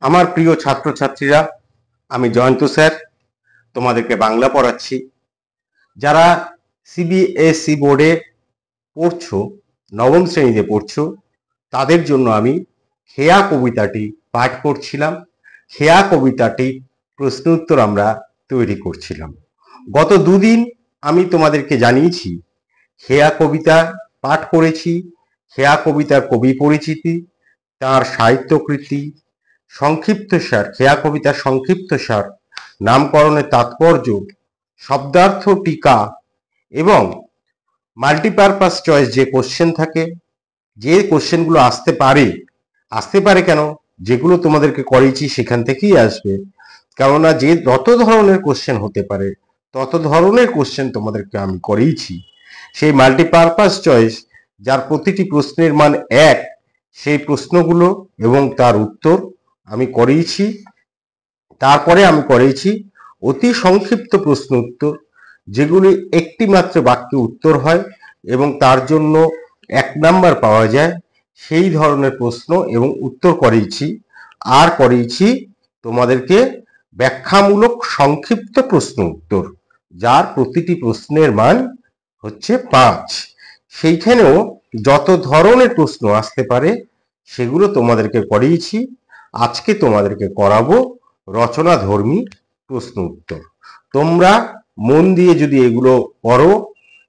আমার প্রিয় ছাত্রছাত্রীরা, আমি জয়ন্ত স্যার তোমাদেরকে বাংলা পড়াচ্ছি। যারা সিবিএসই বোর্ডে পড়ছো, নবম শ্রেণীতে পড়ছো, তাদের জন্য আমি খেয়া কবিতাটি পাঠ করছিলাম। খেয়া কবিতাটি প্রশ্ন উত্তর আমরা তৈরি করছিলাম। গত দুদিন আমি তোমাদেরকে জানিয়েছি খেয়া কবিতা পাঠ করেছি, খেয়া কবিতার কবি পরিচিতি, তার সাহিত্যকৃতি, সংক্ষিপ্তসার, খেয়া কবিতার সংক্ষিপ্তসার, নামকরণের তাৎপর্য, শব্দার্থ টিকা এবং মাল্টিপারপাস চয়েস যে কোশ্চেন থাকে, যে কোশ্চেনগুলো আসতে পারে কেন, যেগুলো তোমাদেরকে করেছি সেখান থেকেই আসবে। কেননা যে যত ধরনের কোশ্চেন হতে পারে তত ধরনের কোশ্চেন তোমাদেরকে আমি করেইছি। সেই মাল্টিপারপাস চয়েস যার প্রতিটি প্রশ্নের মান এক, সেই প্রশ্নগুলো এবং তার উত্তর আমি করেইছি। তারপরে আমি করেছি অতি সংক্ষিপ্ত প্রশ্ন উত্তর, যেগুলি একটি মাত্র বাক্যে উত্তর হয় এবং তার জন্য 1 নাম্বার পাওয়া যায়, সেই ধরনের প্রশ্ন এবং উত্তর করেছি। আর করেছি তোমাদেরকে ব্যাখ্যামূলক সংক্ষিপ্ত প্রশ্ন উত্তর, যার প্রতিটি প্রশ্নের মান হচ্ছে 5। সেইখানেও যত ধরনের প্রশ্ন আসতে পারে সেগুলো তোমাদেরকে করিয়েছি। আজকে তোমাদেরকে করাবো রচনাধর্মী প্রশ্ন উত্তর। তোমরা মন দিয়ে যদি এগুলো করো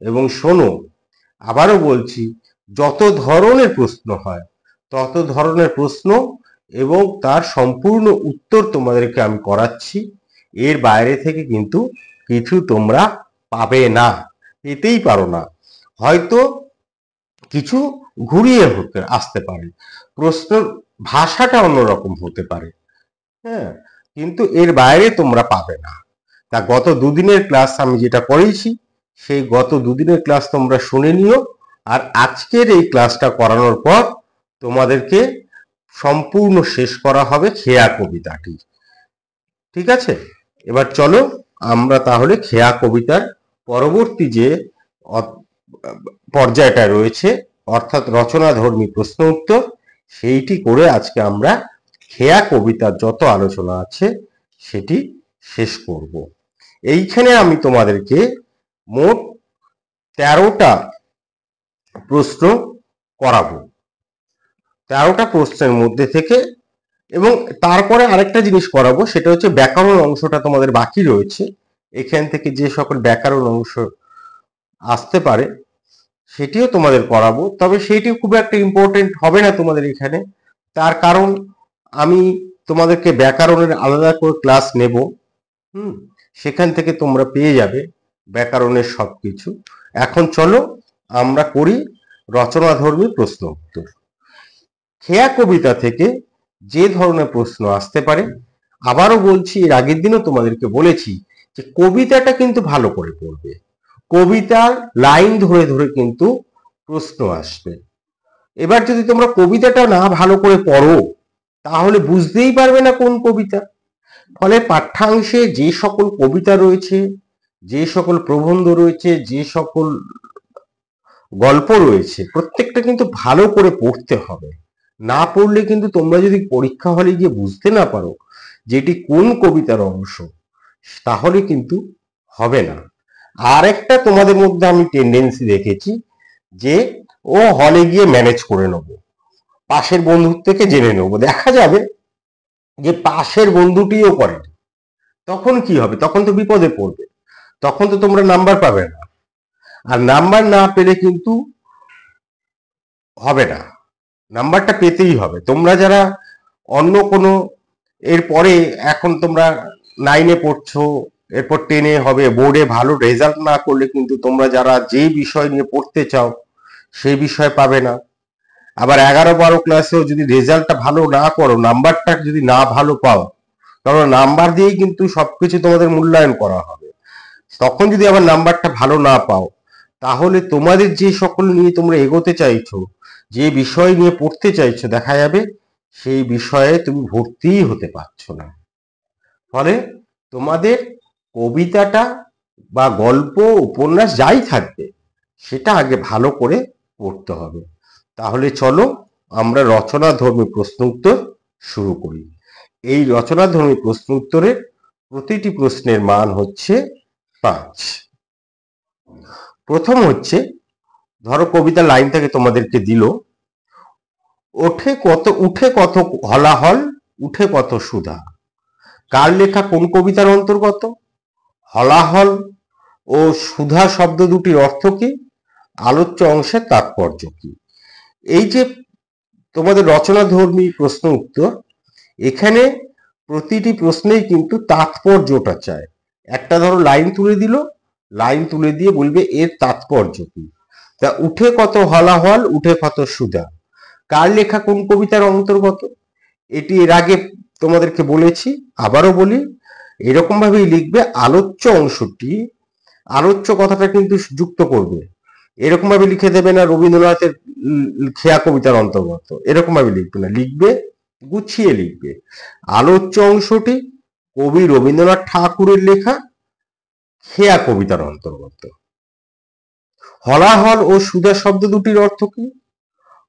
এবং শোনো, আবারও বলছি, যত ধরনের প্রশ্ন হয় তত ধরনের প্রশ্ন এবং তার সম্পূর্ণ উত্তর তোমাদেরকে আমি করাচ্ছি। এর বাইরে থেকে কিন্তু কিছু তোমরা পাবে না, পেতেই পারো না। হয়তো কিছু ঘুরিয়ে হতে আসতে পারে, প্রশ্নের ভাষাটা অন্যরকম হতে পারে, হ্যাঁ, কিন্তু এর বাইরে তোমরা পাবে না। তা গত দুদিনের ক্লাস আমি যেটা করেছি, সেই গত দুদিনের ক্লাস তোমরা শুনে নিও। আর আজকের এই ক্লাসটা করানোর পর তোমাদেরকে সম্পূর্ণ শেষ করা হবে খেয়া কবিতাটি। ঠিক আছে, এবার চলো আমরা তাহলে খেয়া কবিতার পরবর্তী যে পর্যায়টা রয়েছে, অর্থাৎ রচনাধর্মী প্রশ্ন উত্তর, সেইটি করে আজকে আমরা খেয়া কবিতার যত আলোচনা আছে সেটি শেষ করব। এইখানে আমি তোমাদেরকে মোট 13টা প্রশ্ন করাবো। 13টা প্রশ্নের মধ্যে থেকে, এবং তারপরে আরেকটা জিনিস করাবো, সেটা হচ্ছে ব্যাকরণ অংশটা তোমাদের বাকি রয়েছে। এখান থেকে যে সকল ব্যাকরণ অংশ আসতে পারে সেটিও তোমাদের করাবো, তবে সেটি খুব একটা ইম্পর্টেন্ট হবে না তোমাদের এখানে। তার কারণ আমি তোমাদেরকে ব্যাকরণের আলাদা করে ক্লাস নেব, সেখান থেকে তোমরা পেয়ে যাবে ব্যাকরণের সবকিছু। এখন চলো আমরা করি রচনাধর্মী প্রশ্ন উত্তর। খেয়া কবিতা থেকে যে ধরনের প্রশ্ন আসতে পারে, আবারও বলছি, এর আগের দিনও তোমাদেরকে বলেছি যে কবিতাটা কিন্তু ভালো করে পড়বে। কবিতার লাইন ধরে ধরে কিন্তু প্রশ্ন আসবে। এবার যদি তোমরা কবিতাটা না ভালো করে পড়ো তাহলে বুঝতেই পারবে না কোন কবিতা। ফলে পাঠ্যাংশে যে সকল কবিতা রয়েছে, যে সকল প্রবন্ধ রয়েছে, যে সকল গল্প রয়েছে, প্রত্যেকটা কিন্তু ভালো করে পড়তে হবে। না পড়লে কিন্তু তোমরা যদি পরীক্ষা হলে গিয়ে বুঝতে না পারো যেটি কোন কবিতার অংশ, তাহলে কিন্তু হবে না। আর একটা তোমাদের মধ্যে আমি টেন্ডেন্সি দেখেছি যে ও হলে গিয়ে ম্যানেজ করে নেব, পাশের বন্ধুর থেকে জেনে নেবো। দেখা যাবে যে পাশের বন্ধুটিও করে, তখন কি হবে? তখন তো বিপদে পড়বে, তখন তো তোমরা নাম্বার পাবে না। আর নাম্বার না পেলে কিন্তু হবে না, নাম্বারটা পেতেই হবে। তোমরা যারা অন্য কোনো, এরপরে এখন তোমরা 9-এ পড়ছো, এরপর 10-এ হবে, বোর্ডে ভালো রেজাল্ট না করলে কিন্তু তোমরা যারা যে বিষয় নিয়ে পড়তে চাও সেই বিষয় পাবে না। আবার 11-12 ক্লাসেও যদি রেজাল্টটা ভালো না করো, নাম্বারটা যদি না ভালো পাও, কারণ নাম্বার দিয়েই কিন্তু সবকিছু তোমাদের মূল্যায়ন করা হবে, তখন যদি আবার নাম্বারটা ভালো না পাও, তাহলে তোমাদের যে সকল নিয়ে তোমরা এগোতে চাইছো, যে বিষয় নিয়ে পড়তে চাইছো, দেখা যাবে সেই বিষয়ে তুমি ভর্তিই হতে পারছো না। ফলে তোমাদের কবিতাটা বা গল্প, উপন্যাস যাই থাকবে সেটা আগে ভালো করে পড়তে হবে। তাহলে চলো আমরা রচনাধর্মী প্রশ্ন উত্তর শুরু করি। এই রচনাধর্মী প্রশ্ন উত্তরের প্রতিটি প্রশ্নের মান হচ্ছে 5। প্রথম হচ্ছে, ধরো কবিতা লাইন থেকে তোমাদেরকে দিল, উঠে কত হলাহল, উঠে কত সুধা। কার লেখা, কোন কবিতার অন্তর্গত? হলাহল ও সুধা শব্দ দুটির অর্থ কি? আলোচ্য অংশের তাৎপর্য কি? এই যে তোমাদের রচনাধর্মী প্রশ্ন উত্তর, এখানে প্রতিটি প্রশ্নেই কিন্তু তাৎপর্যটা চায়। একটা ধরো লাইন তুলে দিল, লাইন তুলে দিয়ে বলবে এর তাৎপর্য কি। তা উঠে কত হলাহল, উঠে কত সুধা, কার লেখা, কোন কবিতার অন্তর্গত? এটি এর আগে তোমাদেরকে বলেছি, আবারও বলি, এরকম ভাবেই লিখবে। আলোচ্য অংশটি, আলোচ্য কথাটা কিন্তু যুক্ত করবে। এরকম ভাবে লিখে দেবে না রবীন্দ্রনাথের খেয়া কবিতার অন্তর্গত, এরকম ভাবে লিখবে না, লিখবে গুছিয়ে লিখবে। আলোচ্য অংশটি কবি রবীন্দ্রনাথ ঠাকুরের লেখা খেয়া কবিতার অন্তর্গত। হলাহল ও সুধা শব্দ দুটির অর্থ কি?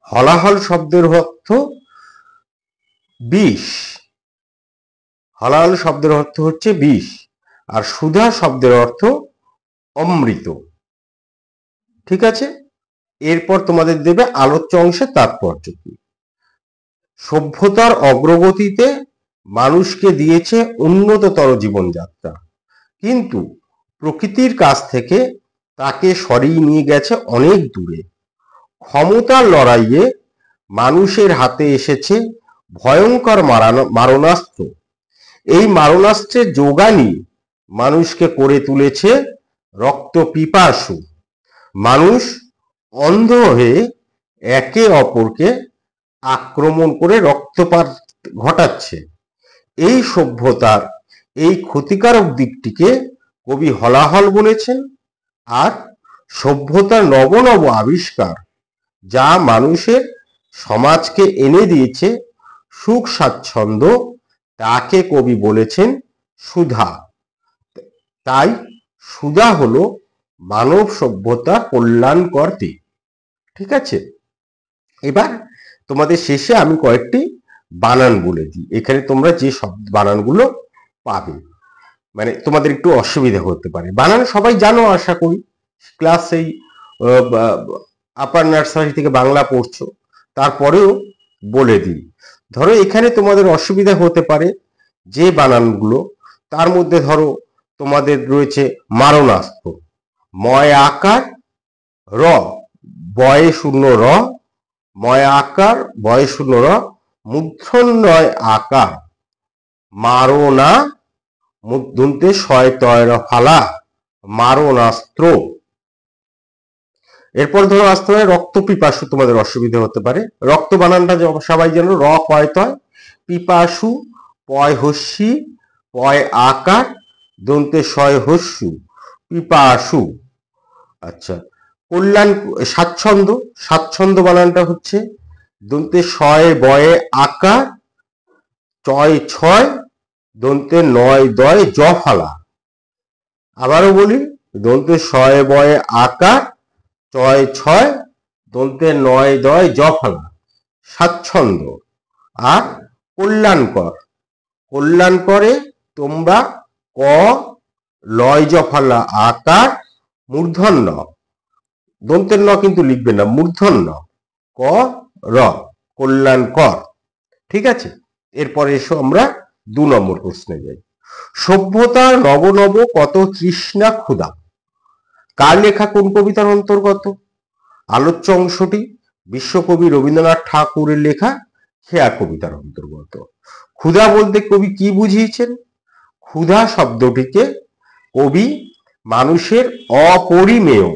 হলাহল শব্দের অর্থ বিষ, হলাহল শব্দের অর্থ হচ্ছে বিষ, আর সুধা শব্দের অর্থ অমৃত। ঠিক আছে, এরপর তোমাদের দেবে আলোচ্য অংশের তাৎপর্য কি। সভ্যতার অগ্রগতিতে মানুষকে দিয়েছে উন্নততর জীবনযাত্রা, কিন্তু প্রকৃতির কাছ থেকে তাকে সরিয়ে নিয়ে গেছে অনেক দূরে। ক্ষমতার লড়াইয়ে মানুষের হাতে এসেছে ভয়ঙ্কর মারণাস্ত্র। এই মারণাস্ত্রের যোগানই মানুষকে করে তুলেছে রক্ত পিপাসু। মানুষ অন্ধ হয়ে একে অপরকে আক্রমণ করে রক্তপাত ঘটাচ্ছে। এই সভ্যতার এই ক্ষতিকারক দিকটিকে কবি হলাহল বলেছেন। আর সভ্যতার নব নব আবিষ্কার, যা মানুষের সমাজকে এনে দিয়েছে সুখ স্বাচ্ছন্দ্য, তাকে কবি বলেছেন সুধা। তাই সুধা হলো মানব সভ্যতা কল্যাণকর দিক। ঠিক আছে, এবার তোমাদের শেষে আমি কয়েকটি বানান বলে দিই। এখানে তোমরা যে শব্দ বানানগুলো পাবে, মানে তোমাদের একটু অসুবিধা হতে পারে। বানান সবাই জানো আশা করি, ক্লাস এই আপার নার্সারি থেকে বাংলা পড়ছো, তারপরেও বলে দিই। ধরো এখানে তোমাদের অসুবিধা হতে পারে যে বানানগুলো, তার মধ্যে ধরো তোমাদের রয়েছে মারণাস্ত্র, ময় আকার র, বয়ে শূন্য র, ময় আকার বয়ে শূন্য র, মূর্ধন্যয় আকার মারণা, মূর্ধন্তে শয় তয় ফালা, মারণাস্ত্র। এরপর ধরো আসতে হয় রক্ত পিপাসু, তোমাদের অসুবিধা হতে পারে। রক্ত বানানটা সবাই জানো, র কয় তয়, পিপাসু পয় হস্যি, পয় আকার দন্তে শয় হস্যু, পিপাসু। আচ্ছা, কল্যাণ স্বাচ্ছন্দ্য, স্বাচ্ছন্দ্য বানানটা হচ্ছে দন্তে শয় বয়ে আকার চয় ছয় দন্তে নয় দয় জ ফালা। আবারও বলি, দন্তে শয় বয়ে আকার চয় ছয় দন্তে নয় দয় জ ফালা, স্বাচ্ছন্দ্য। আর কল্যাণকর, কল্যাণকরে তোমরা ক লয় জ ফালা আকার মূর্ধন্য, দন্তের ন কিন্তু লিখবে না, মূর্ধন্য ক র, কল্যাণকর। ঠিক আছে, এরপরে এসো আমরা 2 নম্বর প্রশ্নে যাই। সভ্যতার নব নব কত তৃষ্ণা ক্ষুধা, কার লেখা, কোন কবিতার অন্তর্গত? আলোচ্য অংশটি বিশ্বকবি রবীন্দ্রনাথ ঠাকুরের লেখা খেয়া কবিতার অন্তর্গত। ক্ষুধা বলতে কবি কি বুঝিয়েছেন? ক্ষুধা শব্দটিকে কবি মানুষের অপরিমেয়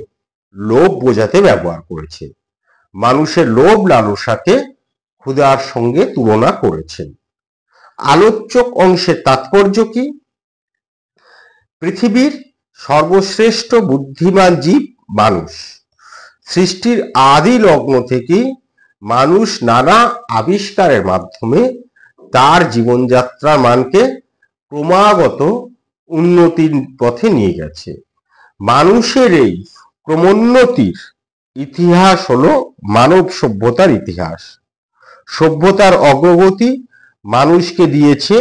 লোভ বোঝাতে ব্যবহার করেছে। মানুষের লোভ লালসাকে ক্ষুধার সঙ্গে তুলনা করেছেন। আলোচ্য অংশের তাৎপর্য কি? পৃথিবীর সর্বশ্রেষ্ঠ বুদ্ধিমান জীব মানুষ। সৃষ্টির আদি লগ্ন থেকে মানুষ নানা আবিষ্কারের মাধ্যমে তার জীবনযাত্রার মানকে ক্রমাগত উন্নতির পথে নিয়ে গেছে। মানুষের এই ক্রমোন্নতির ইতিহাস হলো মানব সভ্যতার ইতিহাস। সভ্যতার অগ্রগতি মানুষকে দিয়েছে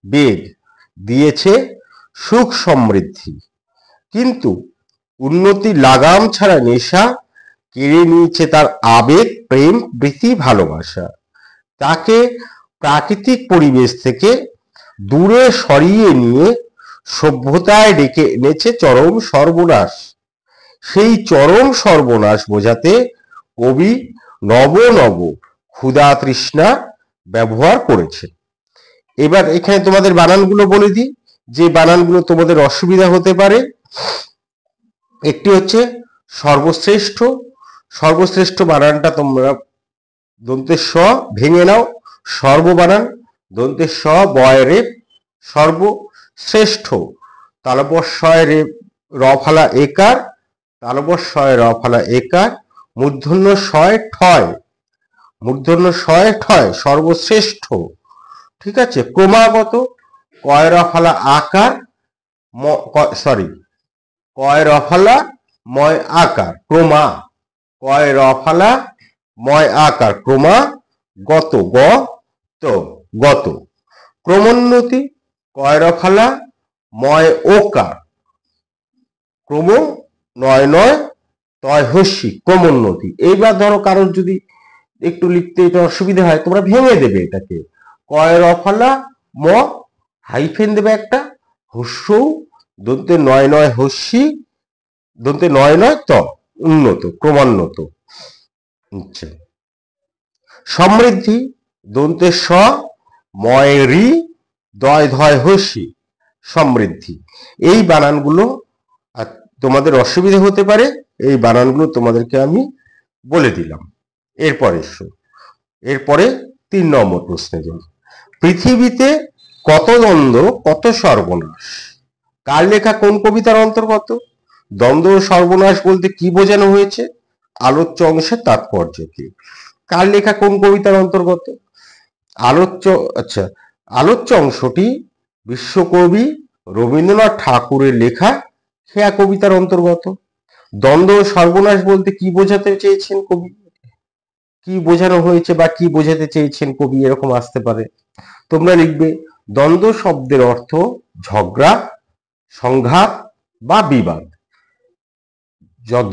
বেগ, দিয়েছে সুখ সমৃদ্ধি, কিন্তু উন্নতির লাগাম ছাড়া নেশা কেড়ে নিয়েছে তার আবেগ, প্রেম, প্রীতি, ভালোবাসা। তাকে প্রাকৃতিক পরিবেশ থেকে দূরে সরিয়ে নিয়ে সভ্যতায় ডেকে এনেছে চরম সর্বনাশ। সেই চরম সর্বনাশ বোঝাতে কবি নব নব ক্ষুধা তৃষ্ণা ব্যবহার করেছে। এবার এখানে তোমাদের বানানগুলো বলে দিই, যে বানানগুলো তোমাদের অসুবিধা হতে পারে। একটি হচ্ছে সর্বশ্রেষ্ঠ। সর্বশ্রেষ্ঠ বানানটা তোমরা দন্তের স ভেঙে নাও, সর্ব বানান, দন্তের স বয় রে, সর্বশ্রেষ্ঠ, তালবস্বয় রে র ফালা একার, তালবস্বয় র ফালা একার, মূর্ধন্য শয় ঠয়, মূর্ধন্য শয় ঠয়, সর্বশ্রেষ্ঠ। ঠিক আছে, ক্রমাগত, কয় র ফালা আকার, সরি, কয় র ফালা ময় আকার, ক্রমা, কয় র ফালা ময় আকার, ক্রমা গত, গ তো গত, ক্রমোন্নতি, কয় র ফালা ময় ওকার, ক্রম নয় নয় তয় হস্যি, ক্রমোন্নতি। এইবার ধরো কারোর যদি একটু লিখতে এটা অসুবিধা হয়, তোমরা ভেঙে দেবে এটাকে, কয় র ফালা ম হাইফেন দেবে একটা, হস্য, দন্তে নয় নয় হস্যি, দন্তে নয় নয় ত, উন্নত, ক্রমান্নত। আচ্ছা, সমৃদ্ধি, দন্তে স ময় রি দয় ধয় হস্যি, সমৃদ্ধি। এই বানানগুলো তোমাদের অসুবিধা হতে পারে, এই বানানগুলো তোমাদেরকে আমি বলে দিলাম। এরপরে 3 নম্বর প্রশ্নে যাই। পৃথিবীতে কত দ্বন্দ্ব, কত সর্বনাশ? কার লেখা কোন কবিতার অন্তর্গত? দ্বন্দ্ব ও সর্বনাশ বলতে কি বোঝানো হয়েছে? আলোচ্য অংশের তাৎপর্য কি? কার লেখা কোন কবিতার অন্তর্গত? আলোচ্য অংশটি বিশ্বকবি রবীন্দ্রনাথ ঠাকুরের লেখা খেয়া কবিতার অন্তর্গত। দ্বন্দ্ব ও সর্বনাশ বলতে কি বোঝাতে চেয়েছেন কবি, কি বোঝানো হয়েছে বা কি বোঝাতে চেয়েছেন কবি, এরকম আসতে পারে। তোমরা লিখবে দ্বন্দ্ব শব্দের অর্থ ঝগড়া, সংঘাত বা বিবাদ।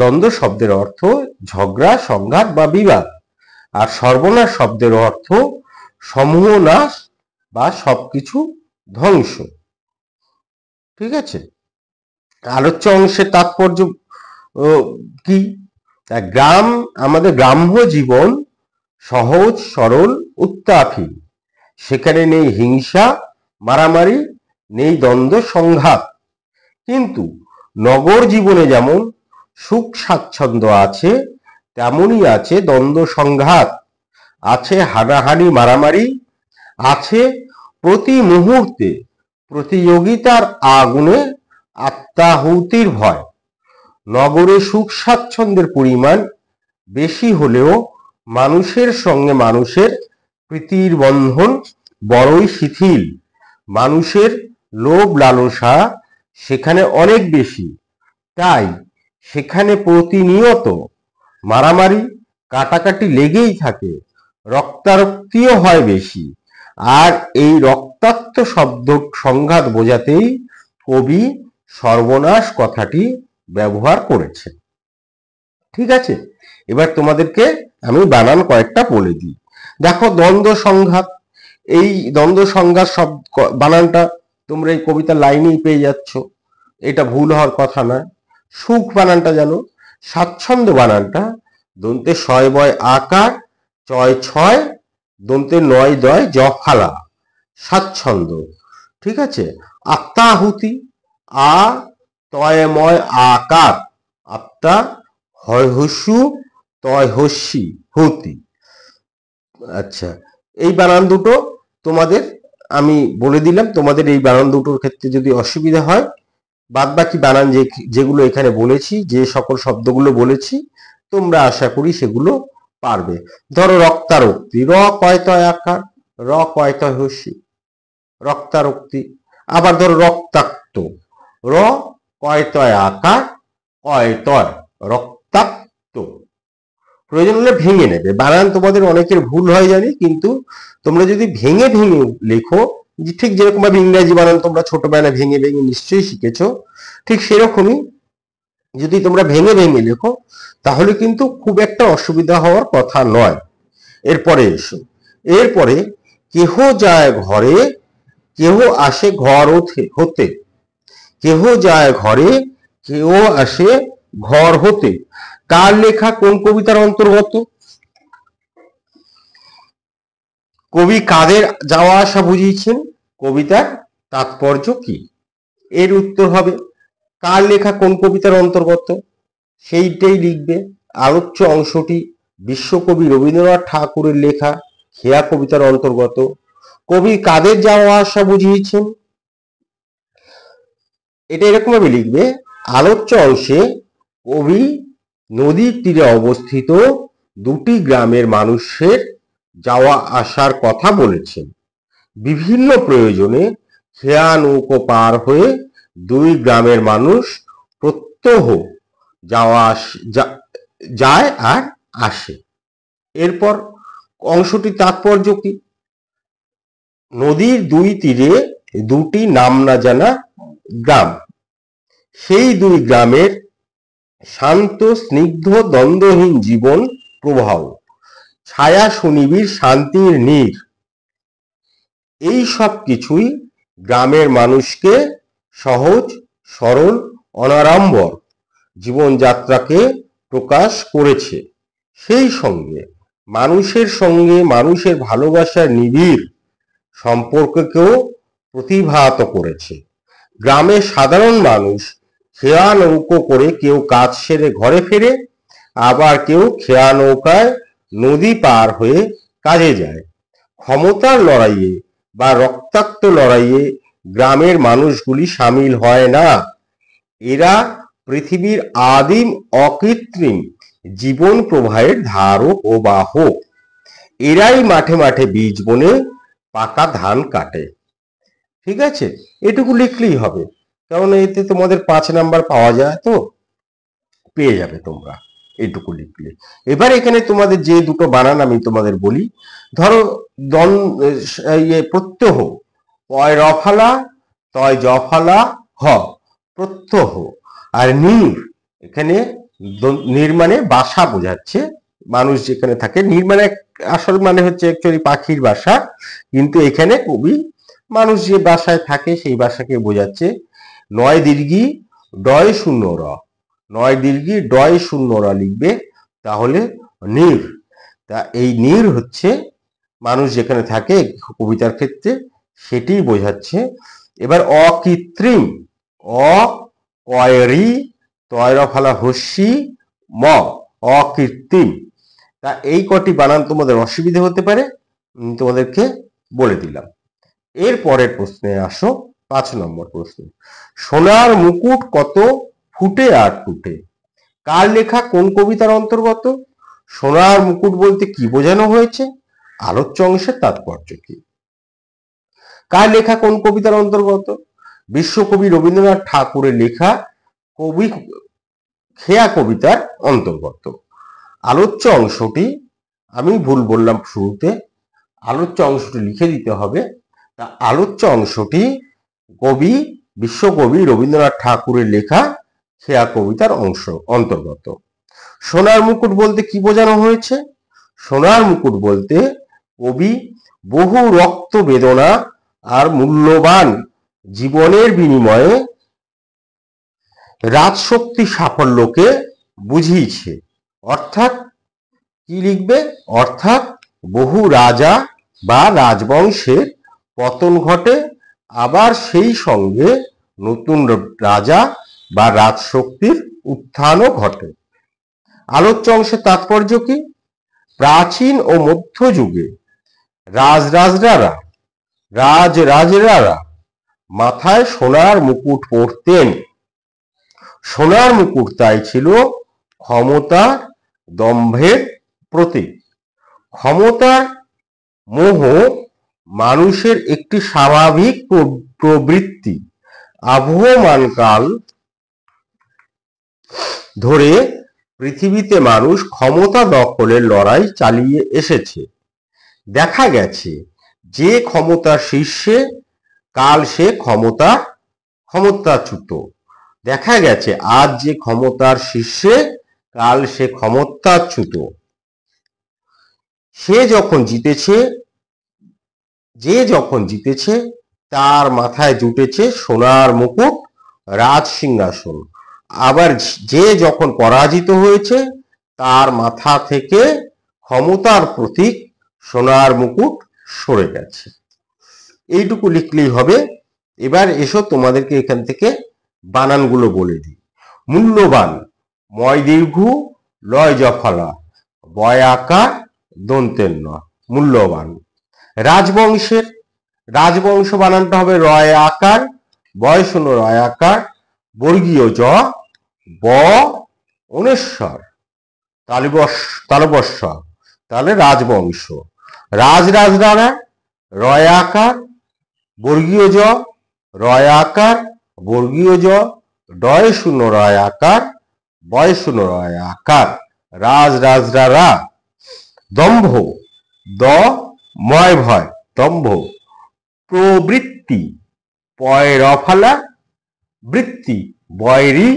দ্বন্দ্ব শব্দের অর্থ ঝগড়া, সংঘাত বা বিবাদ। আর সর্বনাশ শব্দের অর্থ সমূহ নাশ বা সবকিছু ধ্বংস। ঠিক আছে, আলোচ্য অংশের তাৎপর্য কি? গ্রাম, আমাদের গ্রাম্য জীবন সহজ সরল উত্তাপহীন, সেখানে নেই হিংসা মারামারি, নেই দ্বন্দ্ব সংঘাত। কিন্তু নগর জীবনে যেমন সুখ স্বাচ্ছন্দ্য আছে, তেমনই আছে দ্বন্দ্ব সংঘাত, আছে হানাহানি মারামারি, আছে প্রতি মুহূর্তে প্রতিযোগিতার আগুনে আত্মাহুতির ভয়। নগরে সুখ স্বাচ্ছন্দ্যের পরিমাণ বেশি হলেও মানুষের সঙ্গে মানুষের প্রীতির বন্ধন বড়ই শিথিল। মানুষের লোভ লালসা সেখানে অনেক বেশি, তাই সেখানে প্রতিনিয়ত মারামারি কাটাকাটি লেগেই থাকে, রক্তারক্তিও হয় বেশি। আর এই রক্তাক্ত শব্দ সংঘাত বোঝাতেই কবি সর্বনাশ কথাটি ব্যবহার করেছে। ঠিক আছে, এবার তোমাদেরকে আমি বানান কয়েকটা বলে দিই। দেখো, দ্বন্দ্ব সংঘাত, এই দ্বন্দ্ব সংঘাত শব্দ বানানটা তোমরা এই কবিতার লাইনেই পেয়ে যাচ্ছ, এটা ভুল হওয়ার কথা নয়। সুখ বানানটা জানো, স্বাচ্ছন্দ্য বানানটা দন্তে শয় বয় আকার, চয় ছয়, দন্তে নয় দয় জ ফালা, স্বাচ্ছন্দ্য। ঠিক আছে, আত্মাহুতি, আ তয়ময় আকার, আত্মা, হয় হস্যু তয় হস্যি, হুতি। আচ্ছা, এই বানান দুটো তোমাদের আমি বলে দিলাম। তোমাদের এই বানান দুটোর ক্ষেত্রে যদি অসুবিধা হয়, বাদ বাকি বানান যেগুলো এখানে বলেছি, যে সকল শব্দগুলো বলেছি, তোমরা আশা করি সেগুলো পারবে। ধরো রক্তারক্তি, র কয় তয় আকার, র কয় তয় হস্যি, রক্তারক্তি। আবার ধরো রক্তাক্ত, র কয় তয় আকার, কয় তয়, রক্তাক্ত। প্রয়োজন হলে ভেঙে নেবে। বানান তোমাদের অনেকের ভুল হয় জানি, কিন্তু তোমরা যদি ভেঙে ভেঙে লেখো, ঠিক যেরকম ভাবে ইংরেজি বানান তোমরা ছোটবেলায় ভেঙে ভেঙে নিশ্চয়ই শিখেছো, ঠিক সেরকমই যদি তোমরা ভেঙে ভেঙে লেখো তাহলে কিন্তু খুব একটা অসুবিধা হওয়ার কথা নয়। এরপরে এসো, এরপরে কেহ যায় ঘরে, কেহ আসে ঘর হতে, কেহ যায় ঘরে, কেহ আসে ঘর হতে। কার লেখা কোন কবিতার অন্তর্গত? কবি কাদের যাওয়া আসা বুঝিয়েছেন? কবিতার তাৎপর্য কি? এর উত্তর হবে কার লেখা কোন কবিতার অন্তর্গত, সেইটাই লিখবে। আলোচ্য অংশটি বিশ্বকবি রবীন্দ্রনাথ ঠাকুরের লেখা খেয়া কবিতার অন্তর্গত। কবি কাদের যাওয়া আসা বুঝিয়েছেন? এটা এরকম ভাবে লিখবে, আলোচ্য অংশে কবি নদীর তীরে অবস্থিত দুটি গ্রামের মানুষের যাওয়া আসার কথা বলেছেন। বিভিন্ন প্রয়োজনে খেয়া নৌকো পার হয়ে দুই গ্রামের মানুষ প্রত্যহ যায় আর আসে। এরপর অংশটি তাৎপর্য কি? নদীর দুই তীরে দুটি নাম না জানা গ্রাম, সেই দুই গ্রামের শান্ত স্নিগ্ধ দ্বন্দ্বহীন জীবন প্রবাহ, ছায়া সুনিবিড় শান্তির নীড়, এই সব কিছুই গ্রামের মানুষকে সহজ সরল অনাড়ম্বর জীবনযাত্রাকে প্রকাশ করেছে। সেই সঙ্গে মানুষের ভালোবাসার নিবিড় সম্পর্ককেও প্রতিভাত করেছে। গ্রামের সাধারণ মানুষ খেয়া নৌকো করে কেউ কাজ সেরে ঘরে ফেরে, আবার কেউ খেয়া নৌকায় নদী পার হয়ে কাজে যায়। ক্ষমতার লড়াইয়ে বা রক্তাক্ত লড়াইয়ে গ্রামের মানুষগুলি সামিল হয় না। এরা পৃথিবীর আদিম অকৃত্রিম জীবন প্রবাহের ধারক ও বাহক। এরাই মাঠে মাঠে বীজ বনে পাকা ধান কাটে। ঠিক আছে, এটুকু লিখলেই হবে, কারণ এতে তোমাদের 5 নাম্বার পাওয়া যায়, তো পেয়ে যাবে তোমরা এইটুকু লিখলে। এবার এখানে তোমাদের যে দুটো বানান আমি তোমাদের বলি, ধরো প্রত্যহ, পয় রফালা তয় জফালা হ, প্রত্যহ। আর নির, এখানে নির মানে বাসা বোঝাচ্ছে, মানুষ যেখানে থাকে। নির মানে আসল মানে হচ্ছে অ্যাকচুয়ালি পাখির বাসা, কিন্তু এখানে কবি মানুষ যে বাসায় থাকে সেই বাসাকে বোঝাচ্ছে। নয় দীর্ঘি ডয় শূন্য র, নয় দীর্ঘি ডয় শূন্য র লিখবে, তাহলে নির। তা এই নির হচ্ছে মানুষ যেখানে থাকে কবিতার ক্ষেত্রে, সেটি বোঝাচ্ছে। এবার অকৃত্রিম, অ কয়রি তয় রফালা হস্যি ম, অকৃত্রিম। তা এই কটি বানান তোমাদের অসুবিধা হতে পারে, তোমাদেরকে বলে দিলাম। এর পরের প্রশ্নে আসো, 5 নম্বর প্রশ্ন। সোনার মুকুট কত ফুটে আর টুটে, কার লেখা কোন কবিতার অন্তর্গত? সোনার মুকুট বলতে কি বোঝানো হয়েছে? আলোচ্য অংশের তাৎপর্য কি? কার লেখা কোন কবিতার অন্তর্গত? বিশ্বকবি রবীন্দ্রনাথ ঠাকুরের লেখা কবি খেয়া কবিতার অন্তর্গত। আলোচ্য অংশটি, আমি ভুল বললাম শুরুতে, আলোচ্য অংশটি লিখে দিতে হবে। তা আলোচ্য অংশটি বিশ্বকবি রবীন্দ্রনাথ ঠাকুরের লেখা খেয়া কবিতার অংশ অন্তর্গত। সোনার মুকুট বলতে কি বোঝানো হয়েছে? সোনার মুকুট বলতে কবি বহু রক্ত বেদনা আর মূল্যবান জীবনের বিনিময়ে রাজশক্তি সাফল্যকে বুঝিয়েছে। অর্থাৎ কি লিখবে? অর্থাৎ বহু রাজা বা রাজবংশের পতন ঘটে, আবার সেই সঙ্গে নতুন রাজা বা রাজশক্তির উত্থানও ঘটে। আলোচ্য অংশের তাৎপর্য কি? প্রাচীন ও মধ্যযুগে রাজরাজরা মাথায় সোনার মুকুট পরতেন। সোনার মুকুট তাই ছিল ক্ষমতা দম্ভের প্রতীক। ক্ষমতার মোহ মানুষের একটি স্বাভাবিক প্রবৃত্তি। আবহমান কাল ধরে পৃথিবীতে মানুষ ক্ষমতা দখলের লড়াই চালিয়ে এসেছে। দেখা গেছে যে ক্ষমতার শীর্ষে কাল সে ক্ষমতাচ্যুত। দেখা গেছে আজ যে ক্ষমতার শীর্ষে কাল সে ক্ষমতাচ্যুত। যে যখন জিতেছে তার মাথায় জুটেছে সোনার মুকুট, রাজ সিংহাসন। আবার যে যখন পরাজিত হয়েছে তার মাথা থেকে ক্ষমতার প্রতীক সোনার মুকুট সরে গেছে। এইটুকু লিখলেই হবে। এবার এসো তোমাদেরকে এখান থেকে বানানগুলো বলে দিই। মূল্যবান, ময় দীর্ঘ লয় জফলা, বয় আকার দন্তের ন, মূল্যবান। রাজবংশ বানানটা হবে রয় আকার, বয় শূন্য রয় আকার, বর্গীয় জ, ব অনেশ্বর, তালবস্য, তাহলে রাজবংশ। রাজরাজরারা রয় আকার, বর্গীয় জ, রয় আকার, বর্গীয় জ, ডয় শূন্য রয় আকার, বয় শূন্য রয় আকার, রাজরাজরারা। দম্ভ, দ ময় ভয়, দম্ভ। প্রবৃত্তি, পয় রফালা, বৃত্তি, বয়রি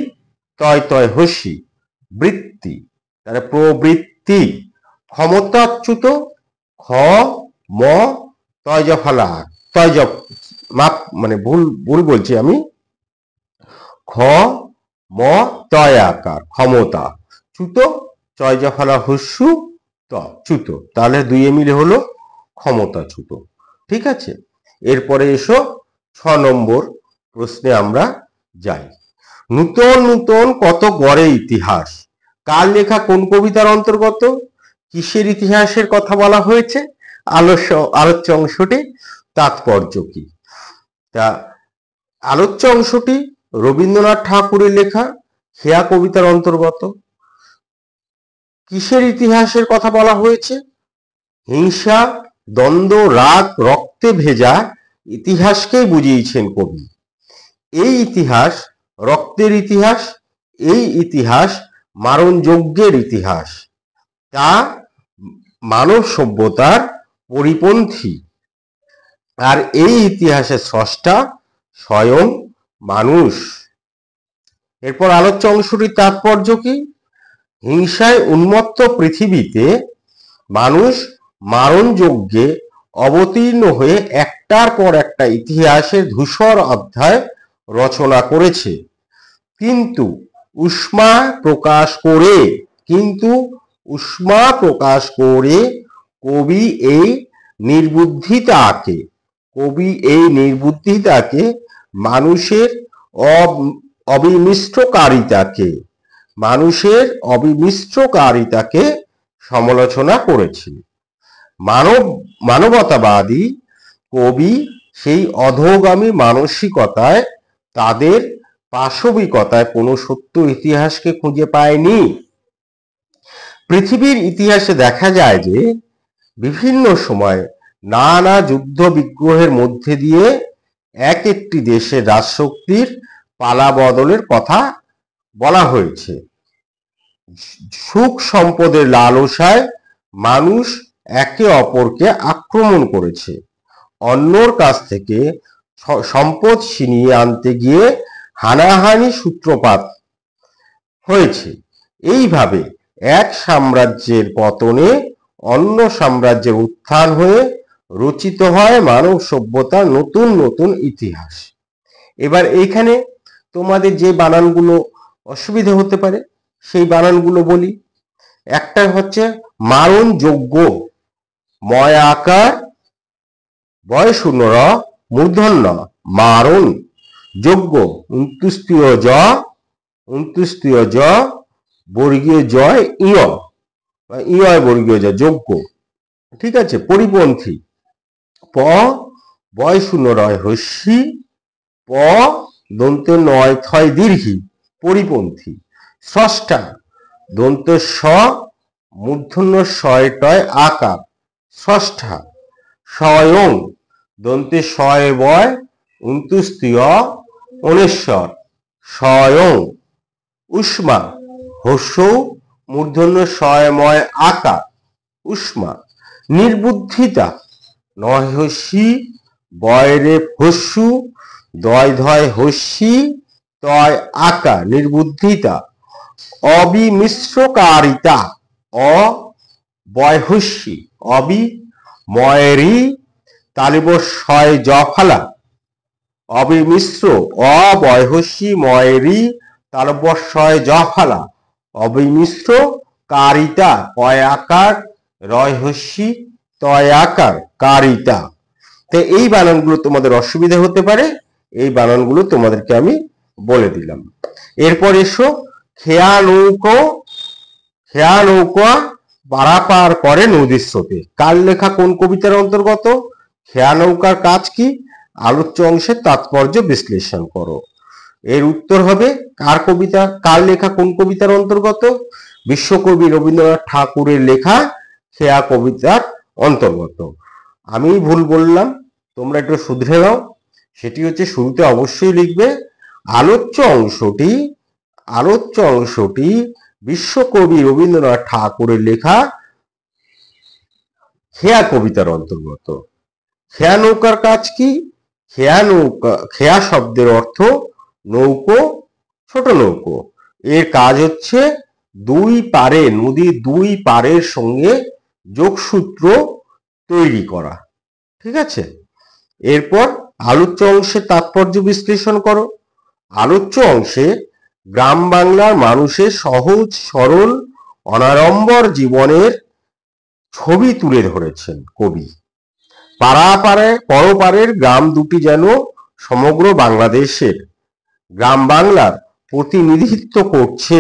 তয় তয় হসি, বৃত্তি, তাহলে প্রবৃত্তি। ক্ষমতাচ্যুত, খ ম তয় জফালা, তয় জফ, মাপ মানে ভুল বলছি আমি, খ ম তয় আকার ক্ষমতা, চ্যুত চয় জফালা হস্যু ত, চ্যুত। তাহলে দুইয়ে মিলে হলো ক্ষমতাচ্যুত। ঠিক আছে, এরপরে এসো 6 নম্বর প্রশ্নে আমরা যাই। নূতন নূতন কত গড়ে ইতিহাস, কার লেখা কোন কবিতার অন্তর্গত, কিসের ইতিহাসের কথা বলা হয়েছে, আলোচ্য অংশটি তাৎপর্য কি। তা আলোচ্য অংশটি রবীন্দ্রনাথ ঠাকুরের লেখা খেয়া কবিতার অন্তর্গত। কিসের ইতিহাসের কথা বলা হয়েছে, হিংসা, দ্বন্দ্ব, রাগ, রক্তে ভেজা ইতিহাসকেই বুঝিয়েছেন কবি। এই ইতিহাস রক্তের ইতিহাস, এই ইতিহাস মারণ যজ্ঞের ইতিহাস, তা মানব সভ্যতার পরিপন্থী। আর এই ইতিহাসের স্রষ্টা স্বয়ং মানুষ। এরপর আলোচ্য অংশটির তাৎপর্য কি, হিংসায় উন্মত্ত পৃথিবীতে মানুষ মারণ যজ্ঞে অবতীর্ণ হয়ে একটার পর একটা ইতিহাসের ধূসর অধ্যায় রচনা করেছে। কিন্তু উষ্মা প্রকাশ করে কবি এই নির্বুদ্ধিতাকে মানুষের অবিমিষ্টকারিতাকে সমালোচনা করেছেন। মানবতাবাদী কবি সেই অধোগামী মানসিকতায়, তাদের পাশবিকতায় কোনো সত্য ইতিহাসকে খুঁজে পায়নি। পৃথিবীর ইতিহাসে দেখা যায় যে বিভিন্ন সময় নানা যুদ্ধ বিগ্রহের মধ্যে দিয়ে এক একটি দেশের রাজশক্তির পালা বদলের কথা বলা হয়েছে। সুখ সম্পদের লালসায় মানুষ একে অপরকে আক্রমণ করেছে, অন্যর কাছ থেকে সম্পদ ছিনিয়ে আনতে গিয়ে হানাহানি সূত্রপাত হয়েছে। এইভাবে এক সাম্রাজ্যের পতনে অন্য সাম্রাজ্যের উত্থান হয়ে রচিত হয় মানব সভ্যতার নতুন নতুন ইতিহাস। এবার এইখানে তোমাদের যে বানানগুলো অসুবিধা হতে পারে সেই বানানগুলো বলি। একটা হচ্ছে মারণ যজ্ঞ, ময় আকার, বয় শূন্য র, মূর্ধন্য মারণ যজ্ঞ, উন্তুস্তীয় জ, বর্গীয় জয় ইয়, বর্গীয় জ, যজ্ঞ। ঠিক আছে, পরিপন্থী, প বয় শূন্য রয় হস্যি, প দন্তে নয় থয় দীর্ঘি, পরিপন্থী। স্রষ্টা, দন্ত স মূর্ধন্য শয় টয় আকার, স্রষ্টা। স্বয়ং, দন্তে শয় বয় উন্তুস্তীয় অনেশ্বর, স্বয়ং। উষ্মা, হস্য মূর্ধন্য শয়ময় আকা উষ্মা নির্বুদ্ধিতা নয় হস্যি বয়রে হস্যু দয় ধয় হস্যি তয় আকা নির্বুদ্ধিতা অবিমিশ্রকারিতা অবয়হস্যি অবি ময়েরি তালিব শয় জফালা অবিমিশ্র অবয়হস্যি ময়েরি তালব শয় জফালা অবিমিশ্র কারিতা কয় আকার রয় হস্যি তয় আকার কারিতা। তো এই বানানগুলো তোমাদের অসুবিধা হতে পারে, এই বানানগুলো তোমাদেরকে আমি বলে দিলাম। এরপর এসো খেয়া নৌকা পারাপার করে নদীর স্রোতে। কার লেখা কোন কবিতার অন্তর্গত? খেয়া নৌকার কাজ কি? আলোচ্য অংশের তাৎপর্য বিশ্লেষণ করো। এর উত্তর হবে কার কবিতা, কার লেখা কোন কবিতার অন্তর্গত? বিশ্বকবি রবীন্দ্রনাথ ঠাকুরের লেখা খেয়া কবিতার অন্তর্গত। আমি ভুল বললাম, তোমরা একটু শুধরে নাও। সেটি হচ্ছে শুরুতে অবশ্যই লিখবে আলোচ্য অংশটি বিশ্বকবি রবীন্দ্রনাথ ঠাকুরের লেখা খেয়া কবিতার অন্তর্গত। খেয়া নৌকার কাজ কি? খেয়া শব্দের অর্থ নৌকো, ছোট নৌকো। এর কাজ হচ্ছে দুই পারে, নদীর দুই পারের সঙ্গে যোগসূত্র তৈরি করা। ঠিক আছে, এরপর আলোচ্য অংশের তাৎপর্য বিশ্লেষণ করো। আলোচ্য অংশে গ্রাম বাংলার মানুষের সহজ সরল অনাড়ম্বর জীবনের ছবি তুলে ধরেছেন কবি। পরপারের গ্রাম দুটি যেন সমগ্র বাংলাদেশের গ্রাম বাংলার প্রতিনিধিত্ব করছে।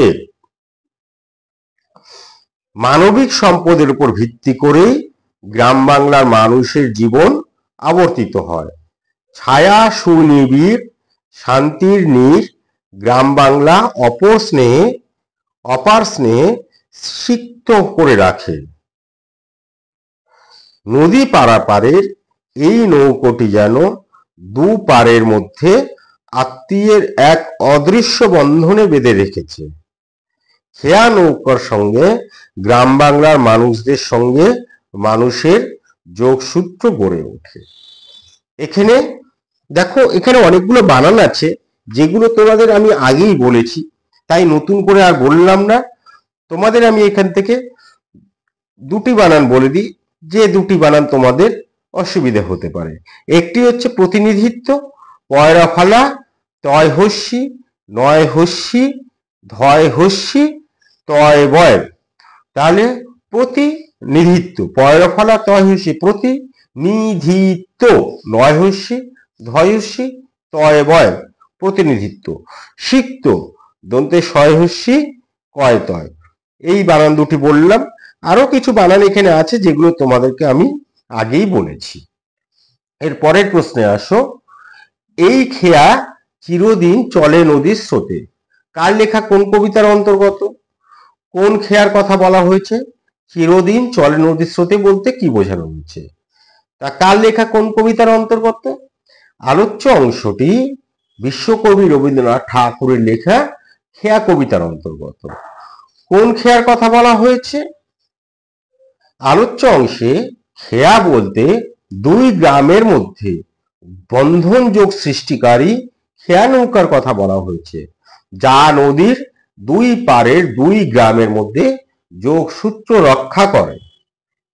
মানবিক সম্পদের উপর ভিত্তি করেই গ্রাম বাংলার মানুষের জীবন আবর্তিত হয়। ছায়া সুনিবিড় শান্তির নীড় গ্রাম বাংলা অপার স্নেহে সিক্ত করে রাখে। নদী পারাপারের এই নৌকোটি যেন দু পারের মধ্যে আত্মীয়ের এক অদৃশ্য বন্ধনে বেঁধে রেখেছে। খেয়া নৌকার সঙ্গে গ্রাম বাংলার মানুষদের সঙ্গে মানুষের যোগসূত্র গড়ে ওঠে। এখানে দেখো, এখানে অনেকগুলো বানান আছে যেগুলো তোমাদের আমি আগেই বলেছি, তাই নতুন করে আর বললাম না। তোমাদের আমি এখান থেকে দুটি বানান বলে দিই, যে দুটি বানান তোমাদের অসুবিধা হতে পারে। একটি হচ্ছে প্রতিনিধিত্ব, পয়রা ফালা তয় হস্যি নয় হস্যি ধয় হস্যি তয় বয়। তাহলে প্রতিনিধিত্ব, পয়রা ফালা তয় হস্যি প্রতিনিধিত্ব, নয় হস্যি ধয় হস্যি তয় বয় প্রতিনিধিত্ব। সিক্ত দন্তে শয় হস্যি কয় তয়। এই বানান দুটি বললাম। আরো কিছু বানান এখানে আছে যেগুলো তোমাদেরকে আমি আগেই বলেছি। এর পরের প্রশ্নে আসো, এই খেয়া চিরদিন চলে নদীর স্রোতে। কার লেখা কোন কবিতার অন্তর্গত? কোন খেয়ার কথা বলা হয়েছে? চিরদিন চলে নদীর স্রোতে বলতে কি বোঝানো হয়েছে? তা কার লেখা কোন কবিতার অন্তর্গত? আলোচ্য অংশটি বিশ্বকবি রবীন্দ্রনাথ ঠাকুরের লেখা খেয়া কবিতার অন্তর্গত। কোন খেয়ার কথা বলা হয়েছে? আলোচ্য অংশে খেয়া বলতে দুই গ্রামের মধ্যে বন্ধন যোগ সৃষ্টিকারী খেয়া নৌকার কথা বলা হয়েছে, যা নদীর দুই পারের দুই গ্রামের মধ্যে যোগসূত্র রক্ষা করে।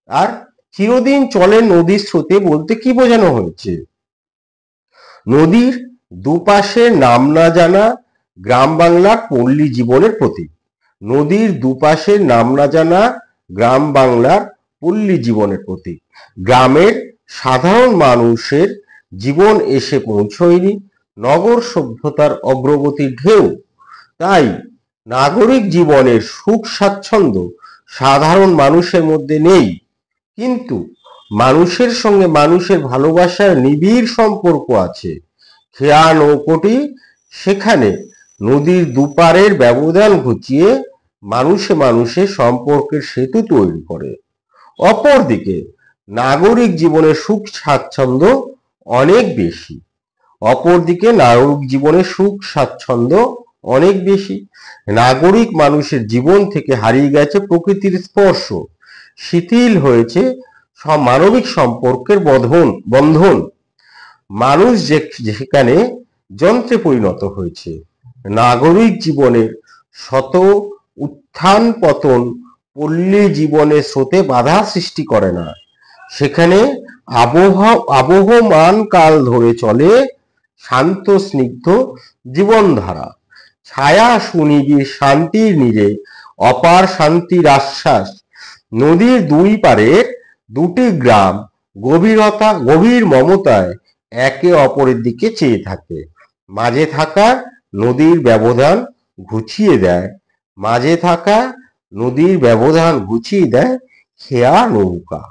আর চিরদিন চলে নদীর স্রোতে বলতে কি বোঝানো হয়েছে? নদীর দুপাশে নাম না জানা গ্রাম বাংলার পল্লী জীবনের প্রতীক। নদীর দুপাশে নাম না জানা গ্রাম বাংলার পল্লী জীবনের প্রতীক। গ্রামের সাধারণ মানুষের জীবন এসে পৌঁছয়নি নগর সভ্যতার অগ্রগতির ঢেউ। তাই নাগরিক জীবনের সুখ স্বাচ্ছন্দ্য সাধারণ মানুষের মধ্যে নেই, কিন্তু মানুষের সঙ্গে মানুষের ভালোবাসার নিবিড় সম্পর্ক আছে। খেয়া নৌকোটি সেখানে নদীর দুপারের ব্যবধান ঘুচিয়ে মানুষে মানুষে সম্পর্কের সেতু তৈরি করে। অপরদিকে নাগরিক জীবনের সুখ স্বাচ্ছন্দ্য অনেক বেশি। অপরদিকে নাগরিক জীবনের সুখ স্বাচ্ছন্দ্য অনেক বেশি। নাগরিক মানুষের জীবন থেকে হারিয়ে গেছে প্রকৃতির স্পর্শ, শিথিল হয়েছে মানবিক সম্পর্কের বন্ধন। মানুষ যেখানে যন্ত্রে পরিণত হয়েছে। নাগরিক জীবনের শত উত্থান পতন পল্লী জীবনের স্রোতে বাধা সৃষ্টি করে না। সেখানে আবহমান কাল ধরে চলে শান্ত স্নিগ্ধ জীবনধারা। ছায়া সুনিবিড় শান্তির নীড়ে অপার শান্তির আশ্বাস। নদীর দুই পারের দুটি গ্রাম গভীর মমতায় একে অপরের দিকে চেয়ে থাকে। মাঝে থাকা নদীর ব্যবধান ঘুচিয়ে দেয় খেয়া নৌকা।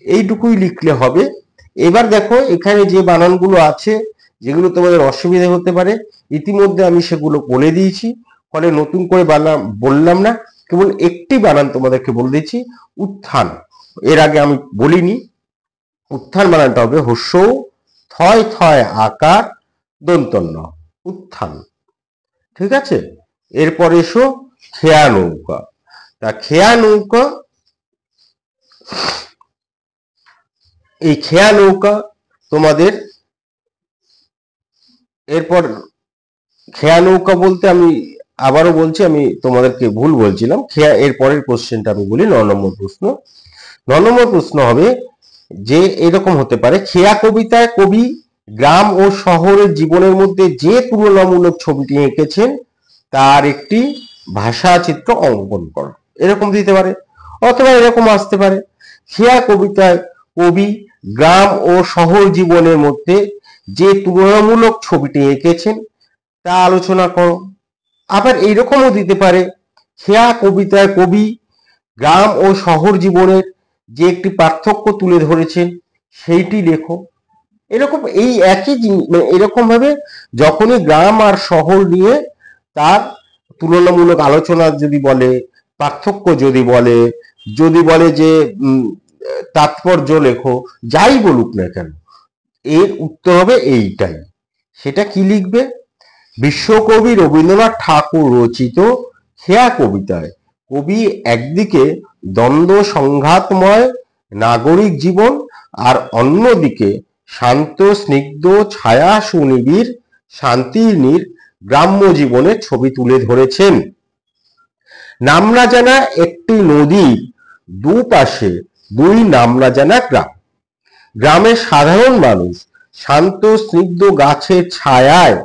এইটুকুই লিখলে হবে। এবার দেখো এখানে যে বানানগুলো আছে যেগুলো তোমাদের অসুবিধা হতে পারে, ইতিমধ্যে আমি সেগুলো বলে দিয়েছি, ফলে নতুন করে বললাম না, কেবল একটি বানান তোমাদেরকে বলে দিচ্ছি, উত্থান। এর আগে আমি বলিনি। উত্থান বানানটা হবে হস্য থয় থয় আকার দন্তন্য, উত্থান। ঠিক আছে, এরপরে এসো খেয়া নৌকা। তা খেয়া নৌকা, এই খেয়া নৌকা তোমাদের, এরপর খেয়া নৌকা বলতে আমি আবারও বলছি, আমি তোমাদেরকে ভুল বলছিলাম। খেয়া এর পরের কোশ্চেনটা আমি বলি, 9 নম্বর প্রশ্ন। 9 নম্বর প্রশ্ন হবে যে এরকম হতে পারে, খেয়া কবিতায় কবি গ্রাম ও শহরের জীবনের মধ্যে যে তুলনামূলক ছবিটি এঁকেছেন তার একটি ভাষা চিত্র অঙ্কন করো। এরকম দিতে পারে, অথবা এরকম আসতে পারে, খেয়া কবিতায় কবি গ্রাম ও শহর জীবনের মধ্যে যে তুলনামূলক ছবিটি এঁকেছেন তা আলোচনা করো। আবার এইরকমও দিতে পারে, খেয়া কবিতায় কবি গ্রাম ও শহর জীবনের যে একটি পার্থক্য তুলে ধরেছেন সেইটি লেখো। এরকম এই একই মানে এরকম ভাবে যখনই গ্রাম আর শহর নিয়ে তার তুলনামূলক আলোচনা যদি বলে, পার্থক্য যদি বলে যে তাৎপর্য লেখো, যাই বলুক না কেন, এর উত্তর হবে এইটাই। সেটা কি লিখবে? বিশ্বকবি রবীন্দ্রনাথ ঠাকুর রচিত খেয়া কবিতায় কবি একদিকে দ্বন্দ্ব সংঘাতময় নাগরিক জীবন আর অন্যদিকে শান্ত স্নিগ্ধ ছায়া সুনিবিড় শান্তির গ্রাম্য জীবনের ছবি তুলে ধরেছেন। নাম না জানা একটি নদীর দুপাশে দুই নাম না জানা গ্রাম। গ্রামের সাধারণ মানুষ শান্ত স্নিগ্ধ গাছের ছায়ায়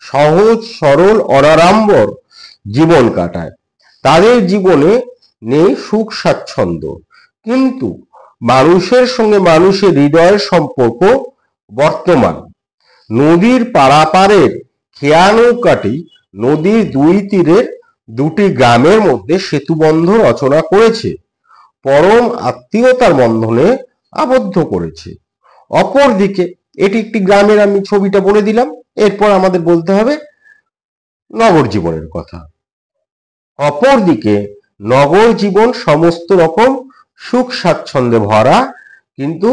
সহজ সরল অনাড়ম্বর জীবন কাটায়। তাদের জীবনে নেই সুখ স্বাচ্ছন্দ্য, কিন্তু মানুষের সঙ্গে মানুষের হৃদয়ের সম্পর্ক বর্তমান। নদীর পারাপারের খেয়া নৌকাটি নদীর দুই তীরের দুটি গ্রামের মধ্যে সেতুবন্ধন রচনা করেছে, পরম আত্মীয়তার বন্ধনে আবদ্ধ করেছে। অপরদিকে এটি একটি গ্রামের, আমি ছবিটা বলে দিলাম। এরপর আমাদের বলতে হবে নগর জীবনের কথা। অপরদিকে নগর জীবন সমস্ত রকম সুখ স্বাচ্ছন্দ্যে ভরা, কিন্তু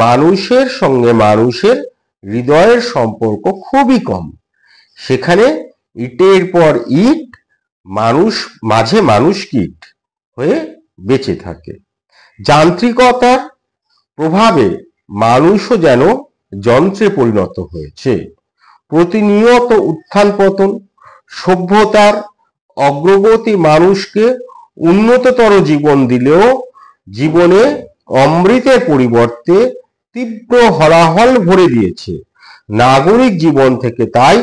মানুষের সঙ্গে মানুষের হৃদয়ের সম্পর্ক খুবই কম। সেখানে ইটের পর ইট, মাঝে মানুষ কীট হয়ে বেঁচে থাকে। যান্ত্রিকতার প্রভাবে মানুষও যেন যন্ত্রে পরিণত হয়েছে। প্রতিনিয়ত উত্থান পতন, সভ্যতার অগ্রগতি মানুষকে উন্নততর জীবন দিলেও জীবনে অমৃতের পরিবর্তে তীব্র হলাহল ভরে দিয়েছে। নাগরিক জীবন থেকে তাই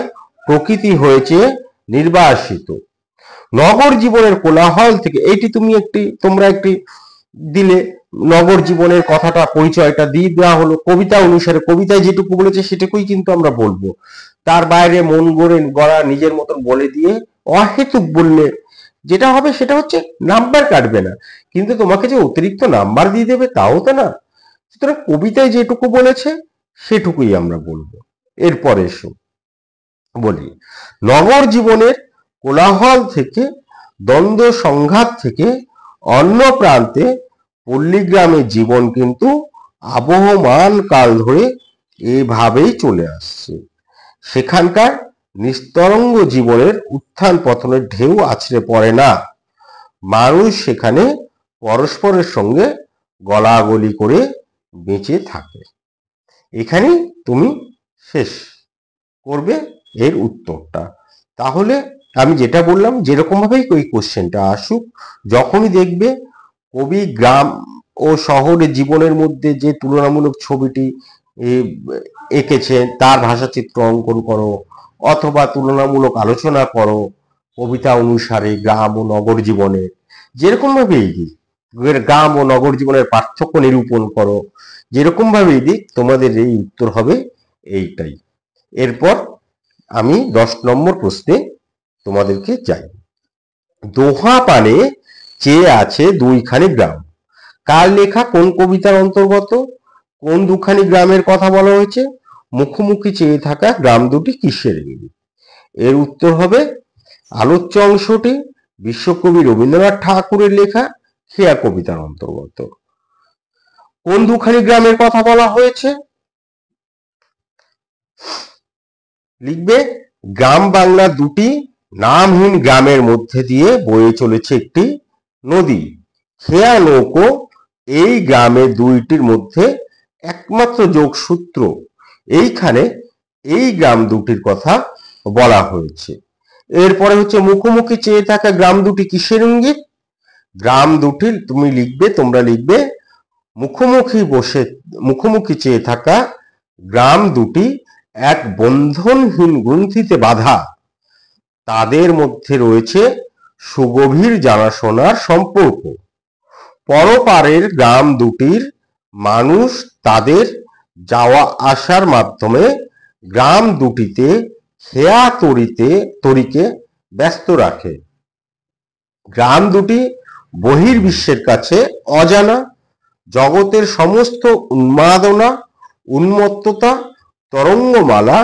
প্রকৃতি হয়েছে নির্বাসিত। নগর জীবনের কোলাহল থেকে, এটি তোমরা একটি দিলে, নগর জীবনের কথাটা পরিচয়টা দিয়ে দেওয়া হলো কবিতা অনুসারে। কবিতায় যেটুকু বলেছে সেটুকুই কিন্তু আমরা বলবো, তার বাইরে মন গড়া নিজের মতন বলে দিয়ে অহেতুক বললে যেটা হবে সেটা হচ্ছে নাম্বার কাটবে না, কিন্তু তোমাকে যে অতিরিক্ত নাম্বার দিয়ে দেবে তাও তো না। সুতরাং কবিতায় যেটুকু বলেছে সেটুকুই আমরা বলবো। এরপরে এসো বলি, নগর জীবনের কোলাহল থেকে, দ্বন্দ্ব সংঘাত থেকে অন্য প্রান্তে পল্লীগ্রামের জীবন কিন্তু আবহমান কাল ধরে এভাবেই চলে আসছে। সেখানকার নিস্তরঙ্গ জীবনের উত্থান পতনের ঢেউ আছড়ে পড়ে না। মানুষ সেখানে পরস্পরের সঙ্গে গলাগলি করে বেঁচে থাকে। এখানে তুমি শেষ করবে এর উত্তরটা। তাহলে আমি যেটা বললাম, যেরকম ভাবেই ওই কোশ্চেনটা আসুক, যখনই দেখবে কবি গ্রাম ও শহরের জীবনের মধ্যে যে তুলনামূলক ছবিটি এঁকেছেন তার ভাষাচিত্র অঙ্কন করো, অথবা তুলনামূলক আলোচনা করো কবিতা অনুসারে গ্রাম ও নগর জীবনে, যেরকম ভাবে দিক গ্রাম ও নগর জীবনের পার্থক্য নিরূপণ করো, যেরকম ভাবে দিক তোমাদের এই উত্তর হবে এইটাই। এরপর আমি 10 নম্বর প্রশ্নে তোমাদেরকে যাই। দোহা পানে চেয়ে আছে দুইখানি গ্রাম, কার লেখা, কোন কবিতার অন্তর্গত, কোন দুখানি গ্রামের কথা বলা হয়েছে, মুখোমুখি চেয়ে থাকা গ্রাম দুটি কিসের ইঙ্গিত? এর উত্তর হবে আলোচ্য অংশটি বিশ্বকবি রবীন্দ্রনাথ ঠাকুরের লেখা খেয়া কবিতার অন্তর্গত। কোন দুখানি গ্রামের কথা বলা হয়েছে? লিখবে গ্রাম বাংলা দুটি নামহীন গ্রামের মধ্যে দিয়ে বয়ে চলেছে একটি নদী। খেয়া নৌকো এই গ্রামের দুইটির মধ্যে একমাত্র যোগসূত্র। এইখানে এই গ্রাম দুটির কথা বলা হয়েছে। এরপরে হচ্ছে মুখোমুখি চেয়ে থাকা গ্রাম দুটি কিসের ইঙ্গিত? গ্রাম দুটি তোমরা লিখবে মুখোমুখি চেয়ে থাকা গ্রাম দুটি এক বন্ধনহীন গ্রন্থিতে বাঁধা, তাদের মধ্যে রয়েছে সুগভীর জানাশোনার সম্পর্ক। পরপারের গ্রাম দুটির মানুষ তাদের যাওয়া আসার মাধ্যমে গ্রাম দুটিতে খেয়া তরিকে ব্যস্ত রাখে। গ্রাম দুটি বহির্বিশ্বের কাছে অজানা, জগতের সমস্ত উন্মাদনা উন্মত্ততা তরঙ্গমালা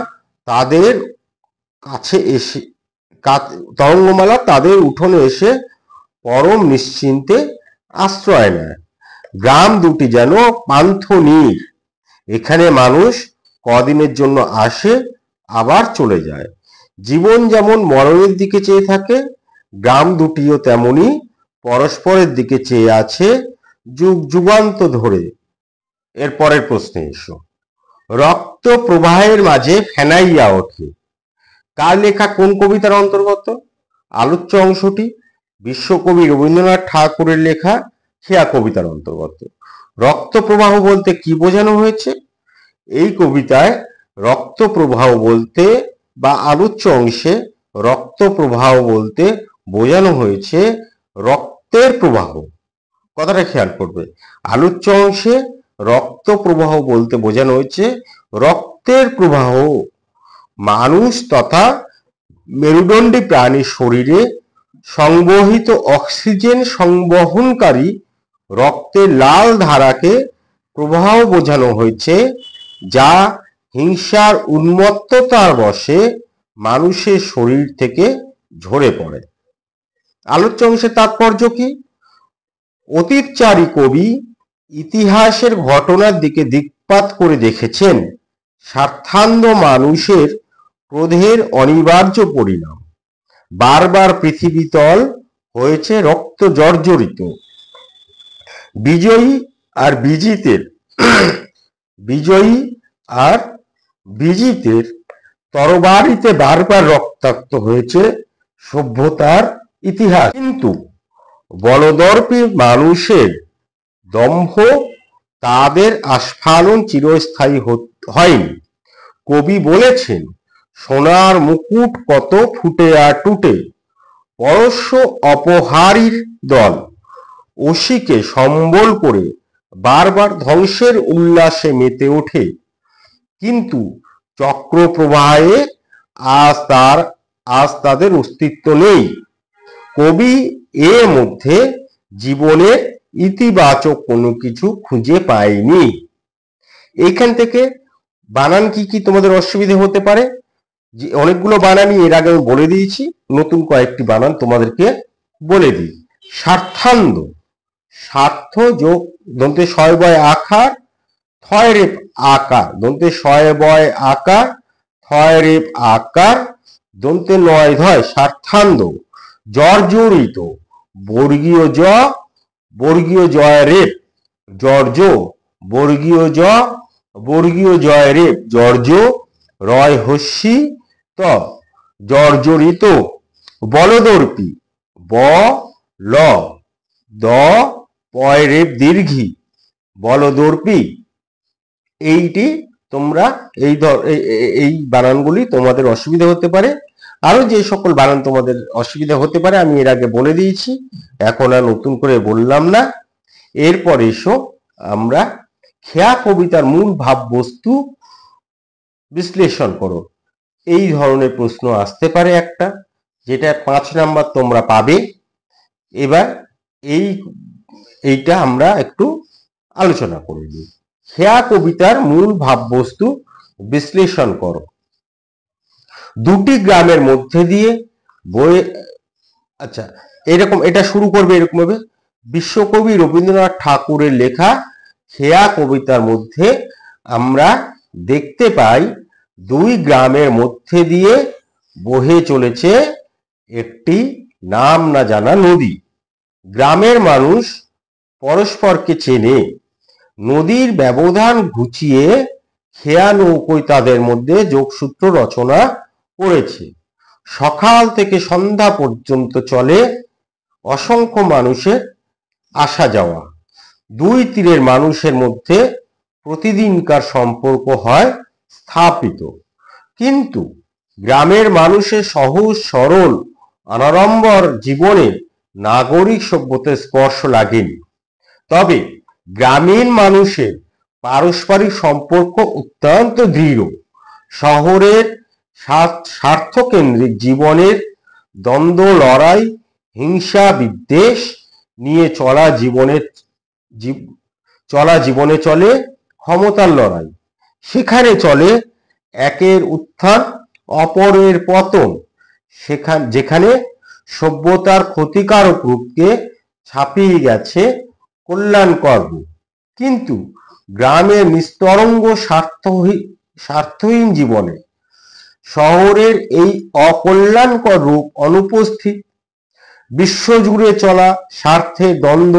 তাদের উঠোনে এসে পরম নিশ্চিন্তে আশ্রয় নেয়। গ্রাম দুটি যেন পান্থনীর, এখানে মানুষ কদিনের জন্য আসে আবার চলে যায়। জীবন যেমন মরণের দিকে চেয়ে থাকে, গ্রাম দুটিও তেমনি পরস্পরের দিকে চেয়ে আছে যুগ যুগান্ত ধরে। এর পরের প্রশ্নে এসো। রক্ত প্রবাহের মাঝে ফেনাইয়া ওঠে, কার লেখা, কোন কবিতার অন্তর্গত? আলোচ্য অংশটি বিশ্বকবি রবীন্দ্রনাথ ঠাকুরের লেখা খেয়া কবিতার অন্তর্গত। রক্ত প্রবাহ বলতে কি বোঝানো হয়েছে? এই কবিতায় রক্ত প্রবাহ বলতে বা আলোচ্য অংশে রক্ত প্রবাহ বলতে বোঝানো হয়েছে রক্তের প্রবাহ। কথাটা খেয়াল করবে, আলোচ্য অংশে রক্ত প্রবাহ বলতে বোঝানো হয়েছে রক্তের প্রবাহ। মানুষ তথা মেরুদণ্ডী প্রাণীর শরীরে সংবহিত অক্সিজেন সংবহনকারী রক্তের লাল ধারাকে প্রবাহ বোঝানো হয়েছে, যা হিংসার উন্মত্ততার বশে মানুষের শরীর থেকে ঝরে পড়ে। আলোচ্য অংশের তাৎপর্য কি? অতীতচারী কবি ইতিহাসের ঘটনার দিকে দিকপাত করে দেখেছেন স্বার্থান্ধ মানুষের ক্রোধের অনিবার্য পরিণাম। বারবার পৃথিবীতল হয়েছে রক্ত জর্জরিত। বিজয়ী আর বিজিতের তরবারিতে বারবার রক্তাক্ত হয়েছে সভ্যতার ইতিহাস। কিন্তু বলদর্পী মানুষের দম্ভ তাদের আস্ফালন চিরস্থায়ী হয়নি। কবি বলেছেন, সোনার মুকুট কত ফুটে আর টুটে, পরশ্ব অপহারীর দল অসিকে সম্বল করে বারবার ধ্বংসের উল্লাসে মেতে ওঠে। কিন্তু চক্র প্রবাহে আজ তাদের অস্তিত্ব নেই। কবি এর মধ্যে জীবনের ইতিবাচক কোনো কিছু খুঁজে পায়নি। এইখান থেকে বানান কি কি তোমাদের অসুবিধে হতে পারে? যে অনেকগুলো বানানই এর আগে আমি বলে দিয়েছি, নতুন কয়েকটি বানান তোমাদেরকে বলে দিই। স্বার্থান্ধ, স্বার্থ যোগ দন্তে শয় বয় আকার, থয় রেপ আকার, দন্তে শয় বয় আকার, থয় রেপ আকার, দন্তে নয় ধয় স্বার্থান্দ, জর্জরিত, বর্গীয় জ, বর্গীয় জয় রেপ, জর্জ, বর্গীয় জ, বর্গীয় জয় রেপ, জর্জ, রয় হস্যি ত, জর্জরিত, বলদর্পী, ব, ল, দ, পয় রেপ দীর্ঘি, বলদর্পী। এইটি তোমরা এই বানানগুলি তোমাদের অসুবিধা হতে পারে। আরো যে সকল বানান তোমাদের অসুবিধা হতে পারে আমি এর আগে বলে দিয়েছি, এখন আর নতুন করে বললাম না। এরপর এসো আমরা খেয়া কবিতার মূল ভাববস্তু বিশ্লেষণ করো। এই ধরনের প্রশ্ন আসতে পারে একটা, যেটা 5 নাম্বার তোমরা পাবে। এবার এইটা আমরা একটু আলোচনা করে নিই। খেয়া কবিতার মূল ভাববস্তু বিশ্লেষণ করো। দুটি গ্রামের মধ্যে দিয়ে বয়ে, আচ্ছা এরকম, এটা শুরু করবে এরকম ভাবে, বিশ্বকবি রবীন্দ্রনাথ ঠাকুরের লেখা খেয়া কবিতার মধ্যে আমরা দেখতে পাই দুই গ্রামের মধ্যে দিয়ে বহে চলেছে একটি নাম না জানা নদী। গ্রামের মানুষ পরস্পরকে চেনে, নদীর ব্যবধান ঘুচিয়ে খেয়া নৌকোয় তাদের মধ্যে যোগসূত্র রচনা করেছে। সকাল থেকে সন্ধ্যা পর্যন্ত চলে অসংখ্য মানুষের আসা যাওয়া। দুই তীরের মানুষের মধ্যে প্রতিদিনকার সম্পর্ক হয় স্থাপিত, কিন্তু গ্রামের মানুষের সহজ সরল অনাড়ম্বর জীবনে নাগরিক সভ্যতার স্পর্শ লাগেনি। তবে গ্রামীণ মানুষের পারস্পরিক সম্পর্ক অত্যন্ত দৃঢ়। শহরের স্বার্থকেন্দ্রিক জীবনের দ্বন্দ্ব, লড়াই, হিংসা, বিদ্বেষ নিয়ে চলা জীবনে চলে ক্ষমতার লড়াই। সেখানে চলে একের উত্থান অপরের পতন, যেখানে সভ্যতার ক্ষতিকারক রূপকে ছাপিয়ে গেছে কল্যাণকর রূপ। কিন্তু গ্রামের নিস্তরঙ্গ স্বার্থহীন জীবনে শহরের এই অকল্যাণকর রূপ অনুপস্থিত। বিশ্বজুড়ে চলা স্বার্থের দ্বন্দ্ব,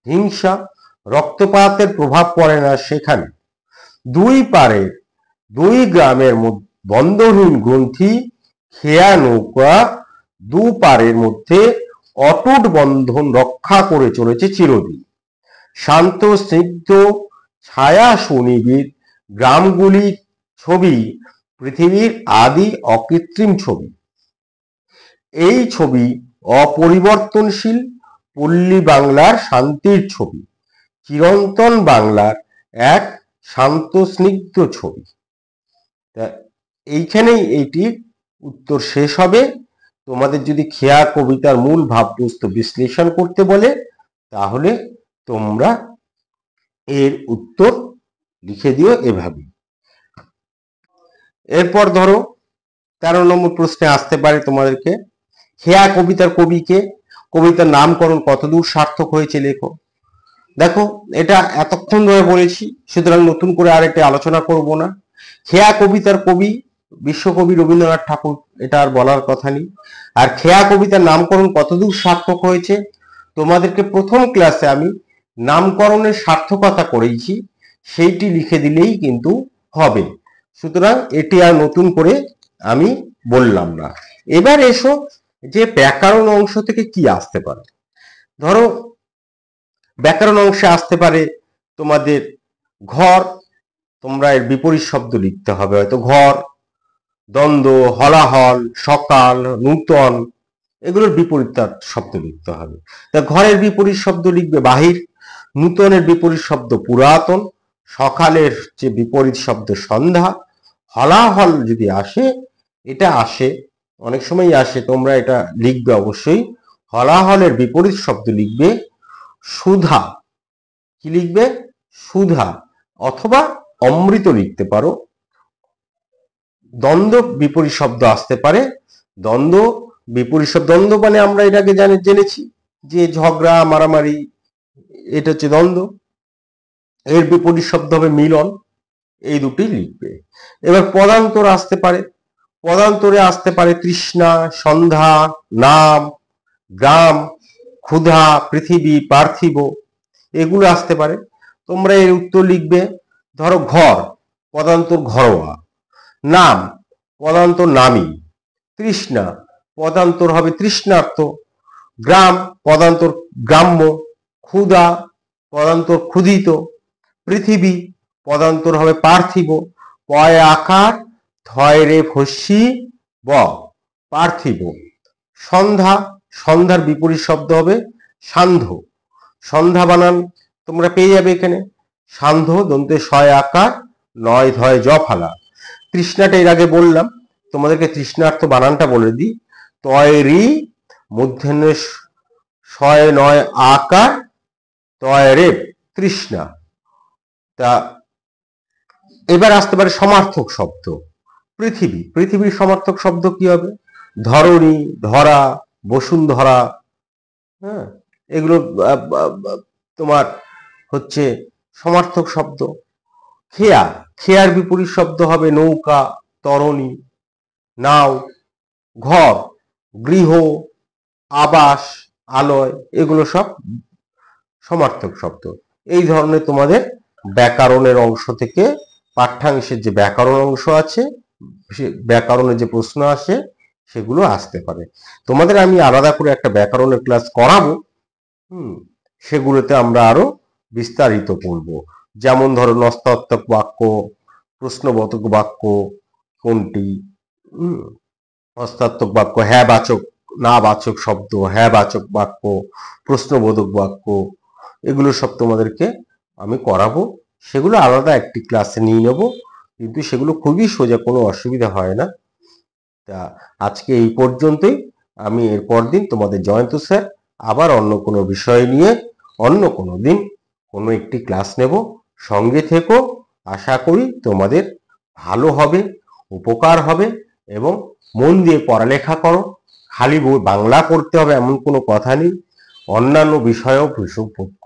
হিংসা, রক্তপাতের প্রভাব পড়ে না সেখানে। দুই পারের দুই গ্রামের বন্ধনহীন গ্রন্থি খেয়া নৌকা দু পারের মধ্যে অটুট বন্ধন রক্ষা করে চলেছে চিরদিন। শান্ত স্নিগ্ধ ছায়া সুনিবিড় গ্রামগুলির ছবি পৃথিবীর আদি অকৃত্রিম ছবি। এই ছবি অপরিবর্তনশীল পল্লী বাংলার শান্তির ছবি, চিরন্তন বাংলার এক শান্ত স্নিগ্ধ ছবি। এইখানেই এইটির উত্তর শেষ হবে। তোমাদের যদি খেয়া কবিতার মূল ভাববস্তু বিশ্লেষণ করতে বলে তাহলে তোমরা এর উত্তর লিখে দিও এভাবে। এরপর ধরো 13 নম্বর প্রশ্নে আসতে পারে তোমাদেরকে, খেয়া কবিতার কবিকে, কবিতার নামকরণ কতদূর সার্থক হয়েছে লেখো। দেখো এটা এতক্ষণ ধরে বলেছি, সুতরাং নতুন করে আর একটা আলোচনা করব না। খেয়া কবিতার কবি বিশ্বকবি রবীন্দ্রনাথ ঠাকুর, এটা আর বলার কথা নেই। আর খেয়া কবিতার নামকরণ কতদূর সার্থক হয়েছে তোমাদেরকে প্রথম ক্লাসে আমি নামকরণের সার্থকতা করেছি, সেইটি লিখে দিলেই কিন্তু হবে। সুতরাং এটি আর নতুন করে আমি বললাম না। এবার এসো যে ব্যাকরণ অংশ থেকে কি আসতে পারে। ধরো ব্যাকরণ অংশে আসতে পারে তোমাদের ঘর, তোমরা এর বিপরীত শব্দ লিখতে হবে, হয়তো ঘর, দ্বন্দ্ব, হলাহল, সকাল, নূতন, এগুলোর বিপরীত শব্দ লিখতে হবে। তা ঘরের বিপরীত শব্দ লিখবে বাহির, নূতনের বিপরীত শব্দ পুরাতন, সকালের যে বিপরীত শব্দ সন্ধ্যা, হলাহল যদি আসে, এটা আসে অনেক সময় আসে, তোমরা এটা লিখবে অবশ্যই। হলাহলের বিপরীত শব্দ লিখবে সুধা। কি লিখবে? সুধা, অথবা অমৃত লিখতে পারো। দ্বন্দ্ব বিপরীত শব্দ আসতে পারে, দ্বন্দ্ব বিপরীত শব্দ, দ্বন্দ্ব মানে আমরা এটাকে জেনেছি যে ঝগড়া, মারামারি, এটা হচ্ছে দ্বন্দ্ব। এর বিপরীত শব্দ হবে মিলন। এই দুটি লিখবে। এবার পদান্তর আসতে পারে, পদান্তরে আসতে পারে তৃষ্ণা, সন্ধ্যা, নাম, গ্রাম, ক্ষুধা, পৃথিবী, পার্থিব, এগুলো আসতে পারে। তোমরা এর উত্তর লিখবে। ধরো ঘর, পদান্তর ঘরোয়া। নাম, পদান্তর নামী। তৃষ্ণা, পদান্তর হবে তৃষ্ণার্ত। গ্রাম, পদান্তর গ্রাম্য। ক্ষুধা, পদান্তর ক্ষুধিত। পৃথিবী, পদান্তর হবে পার্থিব। পয় আকার, থয় রে ফস্যি ব, পার্থিব। সন্ধ্যা, সন্ধ্যার বিপরীত শব্দ হবে সান্ধ্য। সন্ধ্যা বানান তোমরা পেয়ে যাবে এখানে। সান্ধ্য, দন্তে শয় আকার, নয় ধয় জ ফালা। তৃষ্ণাটা এর আগে বললাম, তোমাদেরকে তৃষ্ণার্থ বানানটা বলে দিই। তয় রি, মূর্ধন্য শয় নয় আকার, তয় রে, তৃষ্ণা। তা এবার আসতে পারে সমার্থক শব্দ। পৃথিবী, পৃথিবীর সমার্থক শব্দ কি হবে? ধরণী, ধরা, বসুন্ধরা। হ্যাঁ, এগুলো তোমার হচ্ছে সমার্থক শব্দ। খেয়া, খেয়ার বিপরীত শব্দ হবে নৌকা, তরণী, নাও। ঘর, গৃহ, আবাস, আলয়, এগুলো সব সমার্থক শব্দ। এই ধরনের তোমাদের ব্যাকরণের অংশ থেকে, পাঠ্যাংশের যে ব্যাকরণ অংশ আছে, সে ব্যাকরণের যে প্রশ্ন আসে সেগুলো আসতে পারে। তোমাদের আমি আলাদা করে একটা ব্যাকরণের ক্লাস করাবো। সেগুলোতে আমরা আরো বিস্তারিত পড়ব। যেমন ধরো নস্তাত্মক বাক্য, প্রশ্নবোধক বাক্য কোনটি, নস্তাত্মক বাক্য, হ্যাঁ বাচক, না বাচক শব্দ, হ্যাঁ বাচক বাক্য, প্রশ্নবোধক বাক্য, এগুলো সব তোমাদেরকে আমি করাবো। সেগুলো আলাদা একটি ক্লাসে নিয়ে নেব, কিন্তু সেগুলো খুবই সোজা, কোনো অসুবিধা হয় না। তা আজকে এই পর্যন্তই। আমি এরপর দিন তোমাদের জয়ন্ত স্যার আবার অন্য কোনো বিষয় নিয়ে অন্য কোনো দিন কোনো একটি ক্লাস নেব। সঙ্গে থেকো। আশা করি তোমাদের ভালো হবে, উপকার হবে, এবং মন দিয়ে পড়ালেখা করো। খালি বাংলা পড়তে হবে এমন কোনো কথা নেই, অন্যান্য বিষয়েও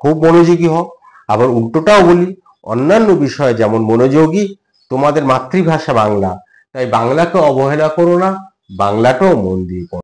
খুব মনোযোগী হও। আবার উল্টোটাও বলি, অন্যান্য বিষয়ে যেমন মনোযোগী, তোমাদের মাতৃভাষা বাংলা, তাই বাংলাকে অবহেলা করো না, বাংলাটাও মন দিয়ে পড়ো।